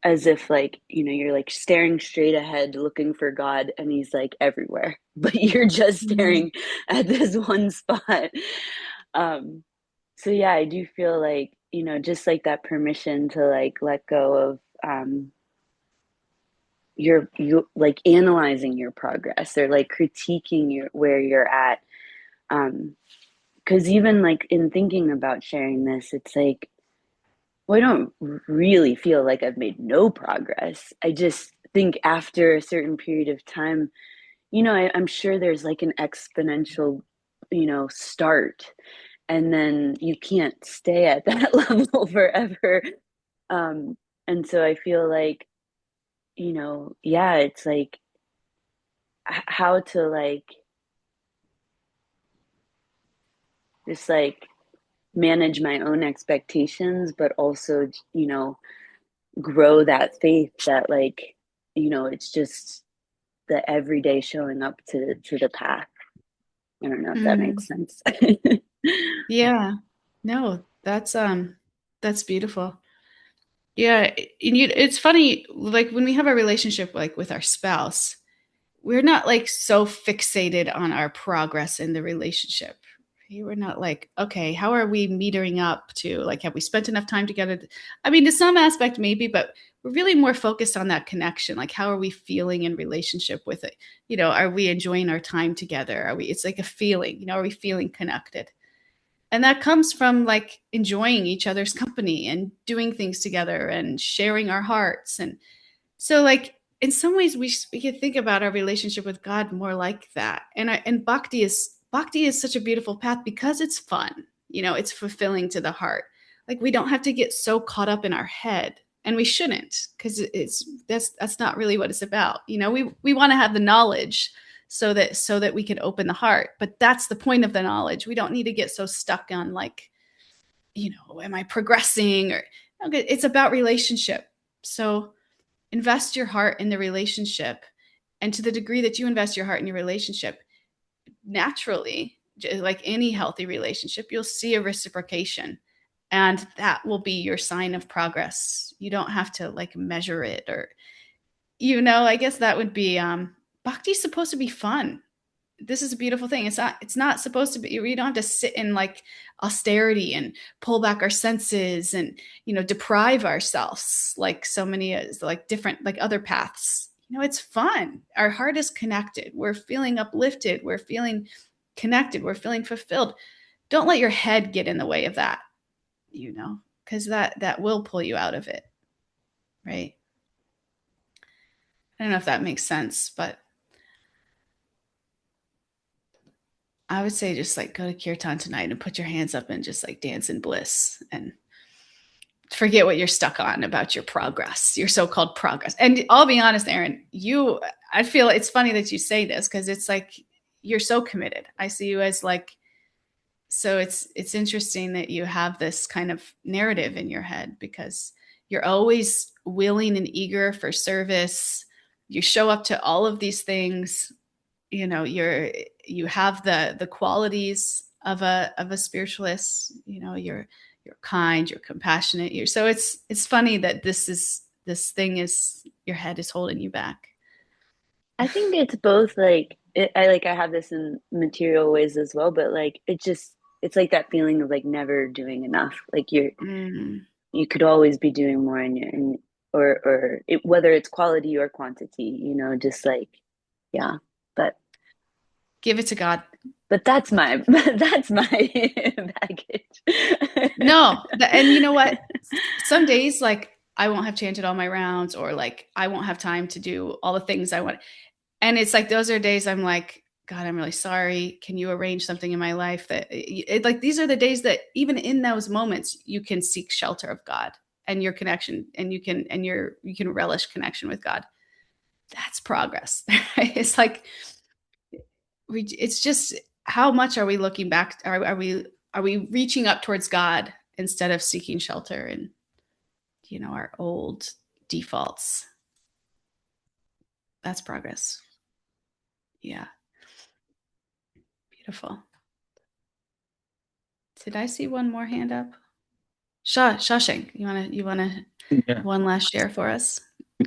as if like you're like staring straight ahead looking for God, and he's like everywhere, but you're just staring at this one spot. So yeah, I do feel like just like that permission to like let go of you like analyzing your progress or like critiquing where you're at. Because even like in thinking about sharing this, it's like, well, I don't really feel like I've made no progress. I just think after a certain period of time, I'm sure there's like an exponential, start, and then you can't stay at that level forever. And so I feel like, yeah, it's like how to like just like manage my own expectations, but also, grow that faith that like, it's just the everyday showing up to the path. I don't know if that makes sense. Yeah. No, that's beautiful. Yeah, it's funny, like when we have a relationship like with our spouse, we're not like so fixated on our progress in the relationship. We're not like, okay, how are we metering up to, like, have we spent enough time together? I mean, to some aspect maybe, but we're really more focused on that connection. Like, how are we feeling in relationship with it? Are we enjoying our time together? It's like a feeling, are we feeling connected? And that comes from like enjoying each other's company and doing things together and sharing our hearts. And so, like, in some ways, we could think about our relationship with God more like that. And bhakti is such a beautiful path because it's fun. It's fulfilling to the heart. Like, we don't have to get so caught up in our head, and we shouldn't, because that's not really what it's about. We want to have the knowledge so that we can open the heart. But that's the point of the knowledge. We don't need to get so stuck on like, am I progressing? Or it's about relationship. So invest your heart in the relationship. And to the degree that you invest your heart in your relationship, naturally, like any healthy relationship, you'll see a reciprocation. And that will be your sign of progress. You don't have to like measure it or, I guess that would be bhakti is supposed to be fun. This is a beautiful thing. It's not supposed to be, we don't have to sit in like austerity and pull back our senses and deprive ourselves like so many like different like other paths. It's fun. Our heart is connected. We're feeling uplifted. We're feeling connected. We're feeling fulfilled. Don't let your head get in the way of that, because that will pull you out of it. Right. I don't know if that makes sense, but I would say just like go to kirtan tonight and put your hands up and just like dance in bliss and forget what you're stuck on about your progress, your so-called progress. And I'll be honest, Aaron, I feel it's funny that you say this because it's like you're so committed. I see you as like, so it's interesting that you have this kind of narrative in your head because you're always willing and eager for service. You show up to all of these things. You have the qualities of a spiritualist. You're kind, you're compassionate. So it's funny that this thing is your head is holding you back. I think it's both like I have this in material ways as well, but like it's like that feeling of like never doing enough. Like you could always be doing more or whether it's quality or quantity, just like, yeah, but give it to God. But that's my baggage. No, and you know what? Some days like I won't have chanted all my rounds, or like I won't have time to do all the things I want. And it's like those are days I'm like, God, I'm really sorry. Can you arrange something in my life that like these are the days that even in those moments you can seek shelter of God and your connection, and you can relish connection with God. That's progress. It's like it's just how much are we looking back? Are we reaching up towards God instead of seeking shelter in our old defaults? That's progress. Yeah. Beautiful. Did I see one more hand up? Shashank, you wanna Yeah. one last share for us?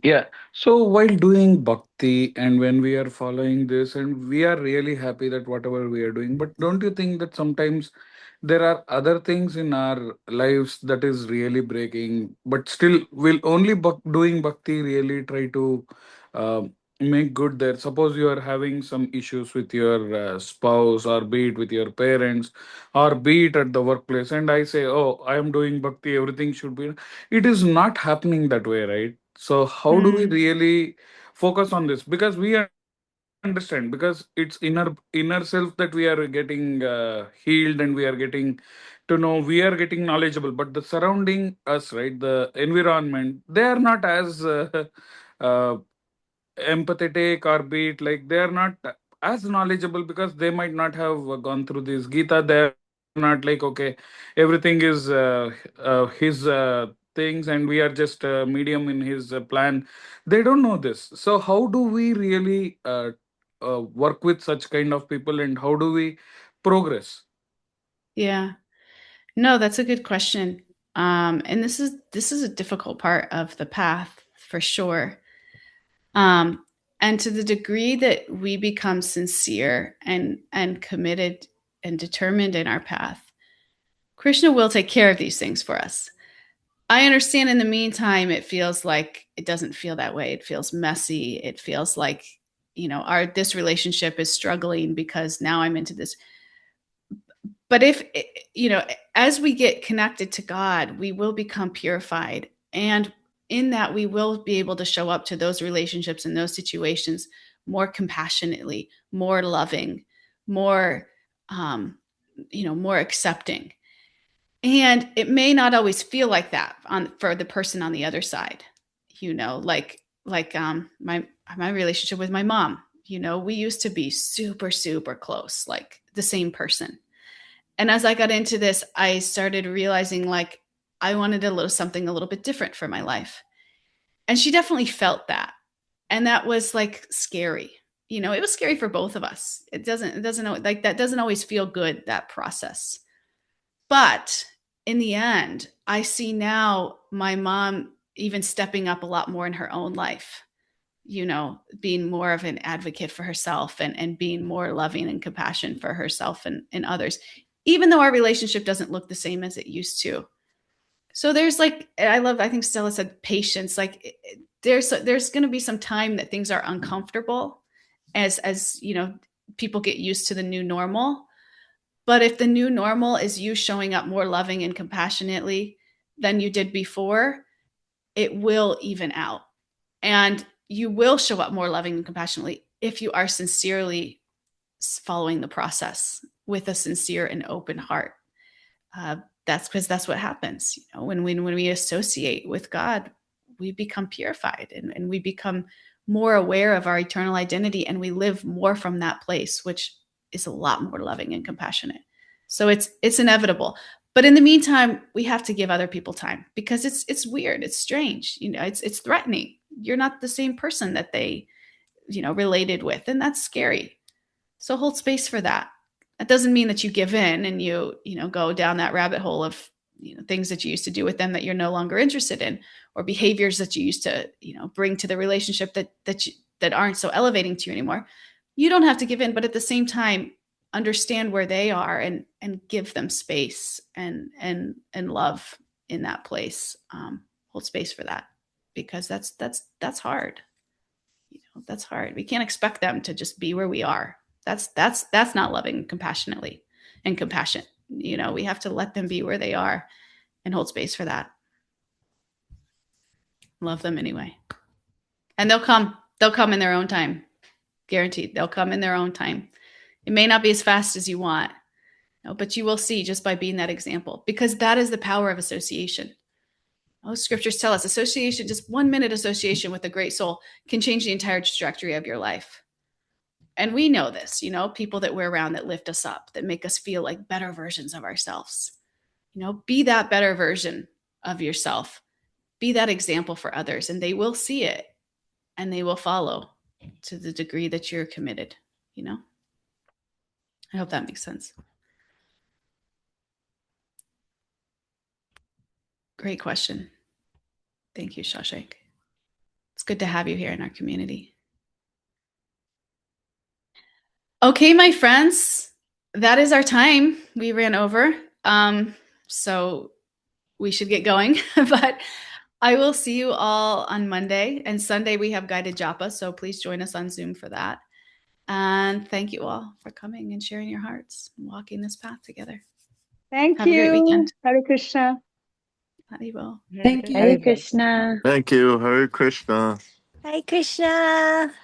Yeah. So while doing bhakti and when we are following this, and we are really happy that whatever we are doing, but don't you think that sometimes there are other things in our lives that is really breaking, but still will only doing bhakti really try to make good there. Suppose you are having some issues with your spouse, or be it with your parents, or be it at the workplace, and I say, oh, I am doing bhakti, everything should be, it is not happening that way, right? So how do we really focus on this? Because we understand, because it's inner self that we are getting healed, and we are getting to know, we are getting knowledgeable, but the surrounding us, right, the environment, they are not as uh, empathetic, or be it like they are not as knowledgeable, because they might not have gone through this Gita. They're not like, okay, everything is his things, and we are just medium in his plan. They don't know this. So how do we really work with such kind of people, and how do we progress? Yeah. No, that's a good question. And this is a difficult part of the path for sure. And to the degree that we become sincere and committed and determined in our path, Krishna will take care of these things for us. I understand in the meantime, it feels like it doesn't feel that way. It feels messy. It feels like, this relationship is struggling because now I'm into this. But if, as we get connected to God, we will become purified. And in that, we will be able to show up to those relationships and those situations more compassionately, more loving, more, more accepting. And it may not always feel like that for the person on the other side, my relationship with my mom. We used to be super, super close, like the same person. And as I got into this, I started realizing like I wanted something a little bit different for my life. And she definitely felt that. And that was like scary. It was scary for both of us. It doesn't like that doesn't always feel good, that process. But in the end, I see now my mom even stepping up a lot more in her own life, being more of an advocate for herself and being more loving and compassionate for herself and others, even though our relationship doesn't look the same as it used to. So there's like, I think Stella said patience, like there's going to be some time that things are uncomfortable as people get used to the new normal. But if the new normal is you showing up more loving and compassionately than you did before, it will even out. And you will show up more loving and compassionately if you are sincerely following the process with a sincere and open heart. That's because that's what happens. When we associate with God, we become purified and we become more aware of our eternal identity, and we live more from that place, which is a lot more loving and compassionate. So it's inevitable. But in the meantime, we have to give other people time, because it's weird, it's strange, it's threatening. You're not the same person that they, related with, and that's scary. So hold space for that. That doesn't mean that you give in and you go down that rabbit hole of things that you used to do with them that you're no longer interested in, or behaviors that you used to bring to the relationship that aren't so elevating to you anymore. You don't have to give in, but at the same time, understand where they are and give them space and love in that place. Hold space for that, because that's hard. That's hard. We can't expect them to just be where we are. That's not loving compassionately and compassion. We have to let them be where they are and hold space for that. Love them anyway. And they'll come in their own time. Guaranteed. They'll come in their own time. It may not be as fast as you want, but you will see just by being that example, because that is the power of association. Scriptures tell us association, just 1 minute association with a great soul, can change the entire trajectory of your life. And we know this, people that we're around that lift us up, that make us feel like better versions of ourselves. Be that better version of yourself. Be that example for others, and they will see it and they will follow to the degree that you're committed. I hope that makes sense. Great question. Thank you, Shashank. It's good to have you here in our community. Okay, my friends, that is our time. We ran over. So we should get going, but I will see you all on Monday, and Sunday we have guided japa, so please join us on Zoom for that. And thank you all for coming and sharing your hearts and walking this path together. Thank Have a great you. weekend. Hare Krishna. Haribol. Thank you. Hare Krishna. Thank you. Hare Krishna. Hare Krishna.